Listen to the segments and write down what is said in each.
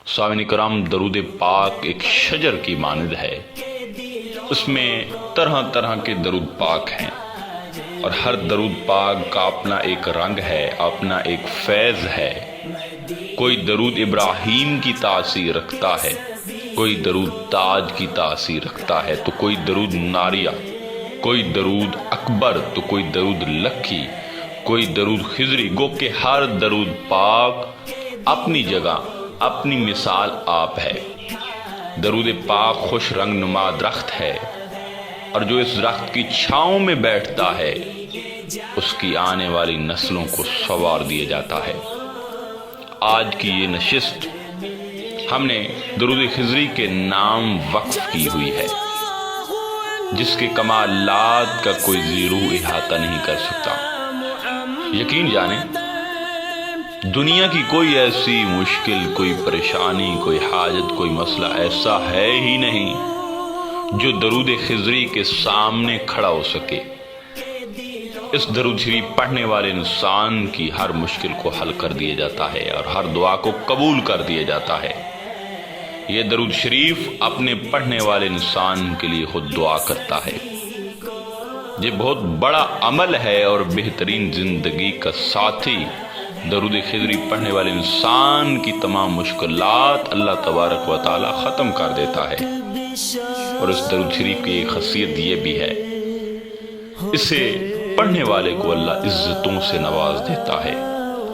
سامعین کرام، درود پاک ایک شجر کی مانند ہے، اس میں طرح طرح کے درود پاک ہیں، اور ہر درود پاک کا اپنا ایک رنگ ہے، اپنا ایک فیض ہے۔ کوئی درود ابراہیم کی تاثیر رکھتا ہے، کوئی درود تاج کی تاثیر رکھتا ہے، تو کوئی درود ناریہ، کوئی درود اکبر، تو کوئی درود لکھی، کوئی درود خضری۔ گو کہ ہر درود پاک اپنی جگہ اپنی مثال آپ ہے۔ درود پاک خوش رنگ نما درخت ہے، اور جو اس درخت کی چھاؤں میں بیٹھتا ہے اس کی آنے والی نسلوں کو سنوار دیا جاتا ہے۔ آج کی یہ نشست ہم نے درود خضری کے نام وقف کی ہوئی ہے، جس کے کمالات کا کوئی زیرو احاطہ نہیں کر سکتا۔ یقین جانیں، دنیا کی کوئی ایسی مشکل، کوئی پریشانی، کوئی حاجت، کوئی مسئلہ ایسا ہے ہی نہیں جو درود خضری کے سامنے کھڑا ہو سکے۔ اس درود شریف پڑھنے والے انسان کی ہر مشکل کو حل کر دیا جاتا ہے، اور ہر دعا کو قبول کر دیا جاتا ہے۔ یہ درود شریف اپنے پڑھنے والے انسان کے لیے خود دعا کرتا ہے۔ یہ بہت بڑا عمل ہے اور بہترین زندگی کا ساتھی۔ درود خضری پڑھنے والے انسان کی تمام مشکلات اللہ تبارک و تعالی ختم کر دیتا ہے۔ اور اس درود شریف کی ایک خاصیت یہ بھی ہے، اسے پڑھنے والے کو اللہ عزتوں سے نواز دیتا ہے۔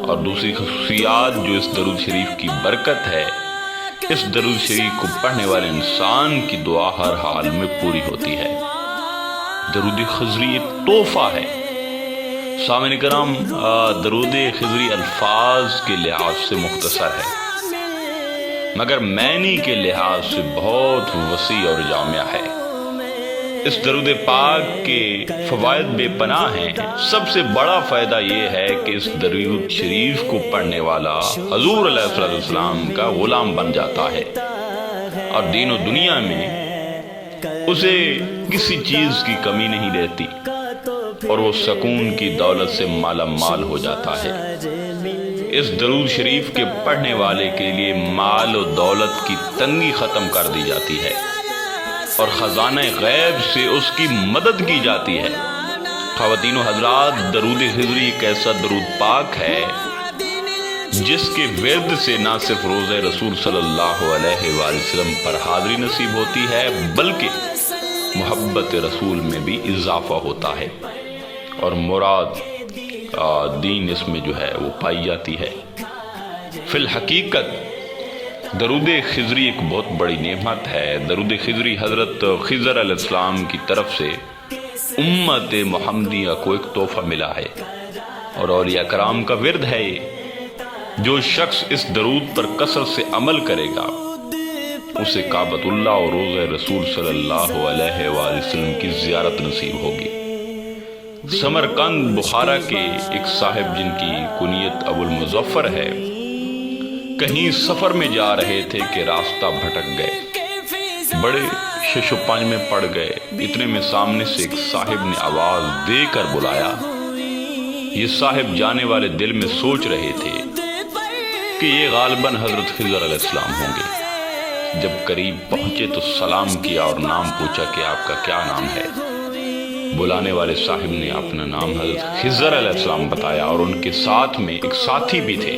اور دوسری خصوصیات جو اس درود شریف کی برکت ہے، اس درود شریف کو پڑھنے والے انسان کی دعا ہر حال میں پوری ہوتی ہے۔ درود خضری ایک تحفہ ہے۔ سامعین کرام، درود خضری الفاظ کے لحاظ سے مختصر ہے، مگر معنی کے لحاظ سے بہت وسیع اور جامع ہے۔ اس درود پاک کے فوائد بے پناہ ہیں۔ سب سے بڑا فائدہ یہ ہے کہ اس درود شریف کو پڑھنے والا حضور علیہ السلام کا غلام بن جاتا ہے، اور دین و دنیا میں اسے کسی چیز کی کمی نہیں رہتی، اور وہ سکون کی دولت سے مالا مال ہو جاتا ہے۔ اس درود شریف کے پڑھنے والے کے لیے مال و دولت کی تنگی ختم کر دی جاتی ہے، اور خزانہ غیب سے اس کی مدد کی جاتی ہے۔ خواتین و حضرات، درود خضری ایک ایسا درود پاک ہے جس کے ورد سے نہ صرف روضہ رسول صلی اللہ علیہ وآلہ وسلم پر حاضری نصیب ہوتی ہے، بلکہ محبت رسول میں بھی اضافہ ہوتا ہے، اور مراد دین اس میں جو ہے وہ پائی جاتی ہے۔ فی الحقیقت درود خضری ایک بہت بڑی نعمت ہے۔ درود خضری حضرت خضر علیہ السلام کی طرف سے امت محمدیہ کو ایک تحفہ ملا ہے، اور اولیاء کرام کا ورد ہے یہ۔ جو شخص اس درود پر کثرت سے عمل کرے گا، اسے کعبۃ اللہ اور روضہ رسول صلی اللہ علیہ وآلہ وسلم کی زیارت نصیب ہوگی۔ سمرقند بخارا کے ایک صاحب جن کی کنیت ابو المظفر ہے، کہیں سفر میں جا رہے تھے کہ راستہ بھٹک گئے، بڑے شش و پنج میں پڑ گئے۔ اتنے میں سامنے سے ایک صاحب نے آواز دے کر بلایا۔ یہ صاحب جانے والے دل میں سوچ رہے تھے کہ یہ غالباً حضرت خضر علیہ السلام ہوں گے۔ جب قریب پہنچے تو سلام کیا اور نام پوچھا کہ آپ کا کیا نام ہے۔ بلانے والے صاحب نے اپنا نام حضرت خضر علیہ السلام بتایا، اور ان کے ساتھ میں ایک ساتھی بھی تھے،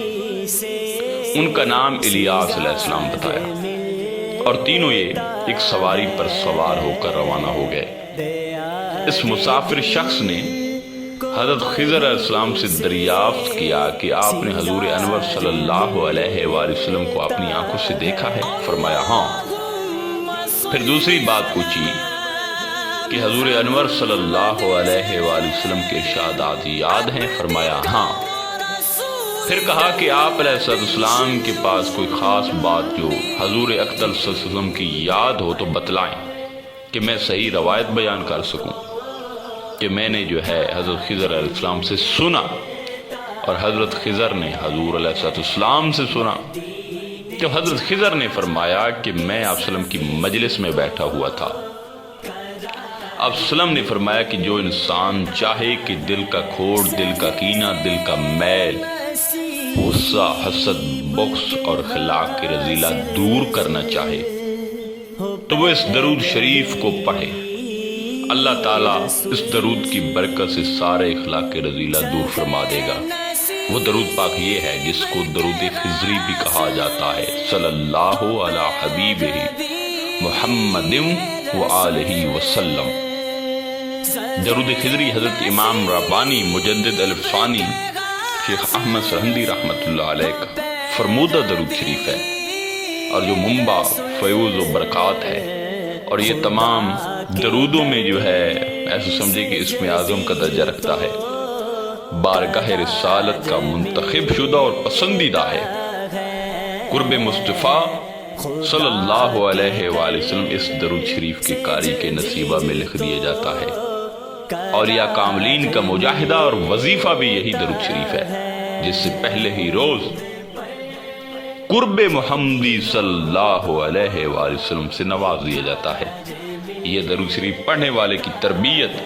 ان کا نام الیاس علیہ السلام بتایا، اور تینوں یہ ایک سواری پر سوار ہو کر روانہ ہو گئے۔ اس مسافر شخص نے حضرت خضر علیہ السلام سے دریافت کیا کہ آپ نے حضور انور صلی اللہ علیہ وآلہ وسلم کو اپنی آنکھوں سے دیکھا ہے؟ فرمایا ہاں۔ پھر دوسری بات پوچھی کہ حضور انور صلی اللہ علیہ وآلہ وسلم کے ارشادات یاد ہیں؟ فرمایا ہاں۔ پھر کہا کہ آپ علیہ السلام کے پاس کوئی خاص بات جو حضور اقدس صلی اللہ علیہ وسلم کی یاد ہو تو بتلائیں، کہ میں صحیح روایت بیان کر سکوں، کہ میں نے جو ہے حضرت خضر علیہ السلام سے سنا، اور حضرت خضر نے حضور علیہ السلام سے سنا۔ کہ حضرت خضر نے فرمایا کہ میں آپ وسلم کی مجلس میں بیٹھا ہوا تھا۔ آپ وسلم نے فرمایا کہ جو انسان چاہے کہ دل کا کھوٹ، دل کا کینہ، دل کا میل وہ غصہ، حسد، بغض اور اخلاق کی رذیلہ دور کرنا چاہے تو وہ اس درود شریف کو پڑھے۔ اللہ تعالیٰ اس درود کی برکت سے سارے اخلاق کے رذیلہ دور فرما دے گا۔ وہ درود پاک یہ ہے جس کو درود خضری بھی کہا جاتا ہے، صلی اللہ علی حبیبہ محمد وآلہ وسلم۔ درود خضری حضرت امام ربانی مجدد الف ثانی شیخ احمد سرہندی رحمۃ اللہ علیہ کا فرمودہ درود شریف ہے، اور جو منبع فیوز و برکات ہے، اور یہ تمام درودوں میں جو ہے ایسے سمجھے کہ اسم اعظم کا درجہ رکھتا ہے، بارگاہ رسالت کا منتخب شدہ اور پسندیدہ ہے۔ قرب مصطفیٰ صلی اللہ علیہ وآلہ وسلم اس درود شریف کے قاری کے نصیبہ میں لکھ دیا جاتا ہے، اور یا کاملین کا مجاہدہ اور وظیفہ بھی یہی درود شریف ہے، جس سے پہلے ہی روز قرب محمدی صلی اللہ علیہ وآلہ وسلم سے نواز دیا جاتا ہے۔ یہ درود شریف پڑھنے والے کی تربیت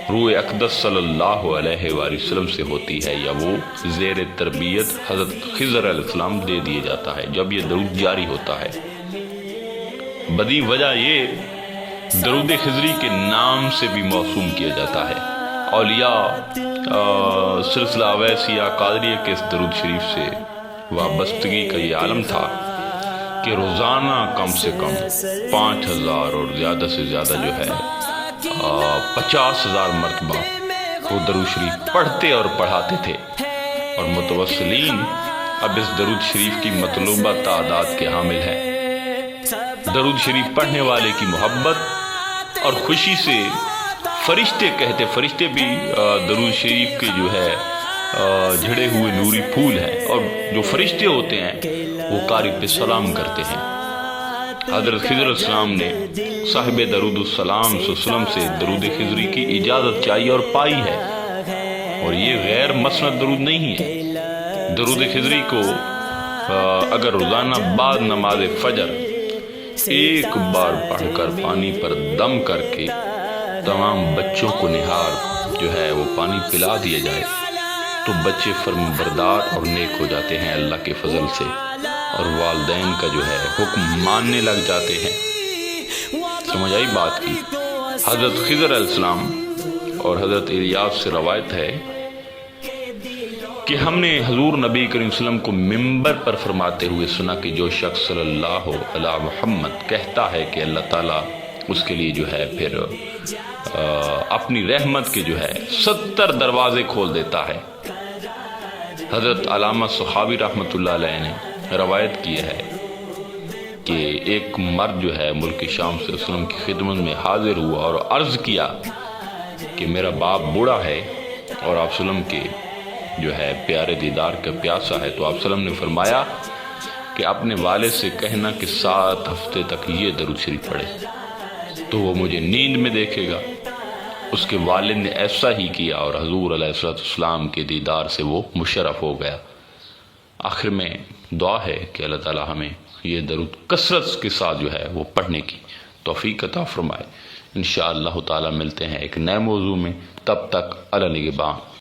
روح اقدس صلی اللہ علیہ وآلہ وسلم سے ہوتی ہے، یا وہ زیر تربیت حضرت خضر علیہ السلام دے دیا جاتا ہے جب یہ درود جاری ہوتا ہے۔ بدی وجہ یہ درود خضری کے نام سے بھی موسوم کیا جاتا ہے۔ اولیاء سلسلہ اویسیہ قادریہ کے اس درود شریف سے وابستگی کا یہ عالم تھا کہ روزانہ کم سے کم 5000 اور زیادہ سے زیادہ جو ہے 50,000 مرتبہ وہ درود شریف پڑھتے اور پڑھاتے تھے، اور متوسلین اب اس درود شریف کی مطلوبہ تعداد کے حامل ہیں۔ درود شریف پڑھنے والے کی محبت اور خوشی سے فرشتے فرشتے بھی درود شریف کے جو ہے جھڑے ہوئے نوری پھول ہیں، اور جو فرشتے ہوتے ہیں وہ قاری پہ سلام کرتے ہیں۔ حضرت خضر علیہ السلام نے صاحب درود السلام صلی اللہ علیہ وسلم سے درود خضری کی اجازت چاہی اور پائی ہے، اور یہ غیر مسند درود نہیں ہے۔ درود خضری کو اگر روزانہ بعد نماز فجر ایک بار پڑھ کر پانی پر دم کر کے تمام بچوں کو نہار جو ہے وہ پانی پلا دیا جائے تو بچے فرم بردار اور نیک ہو جاتے ہیں اللہ کے فضل سے، اور والدین کا جو ہے حکم ماننے لگ جاتے ہیں۔ سمجھ آئی بات کی؟ حضرت خضر علیہ السلام اور حضرت الیاس سے روایت ہے کہ ہم نے حضور نبی کریم صلی اللہ علیہ وسلم کو ممبر پر فرماتے ہوئے سنا کہ جو شخص صلی اللہ علی محمد کہتا ہے کہ اللہ تعالیٰ اس کے لیے جو ہے پھر اپنی رحمت کے جو ہے 70 دروازے کھول دیتا ہے۔ حضرت علامہ صحابی رحمۃ اللہ علیہ نے روایت کی ہے کہ ایک مرد جو ہے ملک شام سے وسلم کی خدمت میں حاضر ہوا اور عرض کیا کہ میرا باپ بوڑھا ہے اور آپ وسلم کے جو ہے پیارے دیدار کا پیاسا ہے، تو آپ وسلم نے فرمایا کہ اپنے والد سے کہنا کہ 7 ہفتے تک یہ درود شریف پڑھے تو وہ مجھے نیند میں دیکھے گا۔ اس کے والد نے ایسا ہی کیا اور حضور علیہ السلام کے دیدار سے وہ مشرف ہو گیا۔ آخر میں دعا ہے کہ اللہ تعالی ہمیں یہ درود کثرت کے ساتھ جو ہے وہ پڑھنے کی توفیق عطا فرمائے۔ انشاءاللہ تعالی ملتے ہیں ایک نئے موضوع میں، تب تک علی نگہباں۔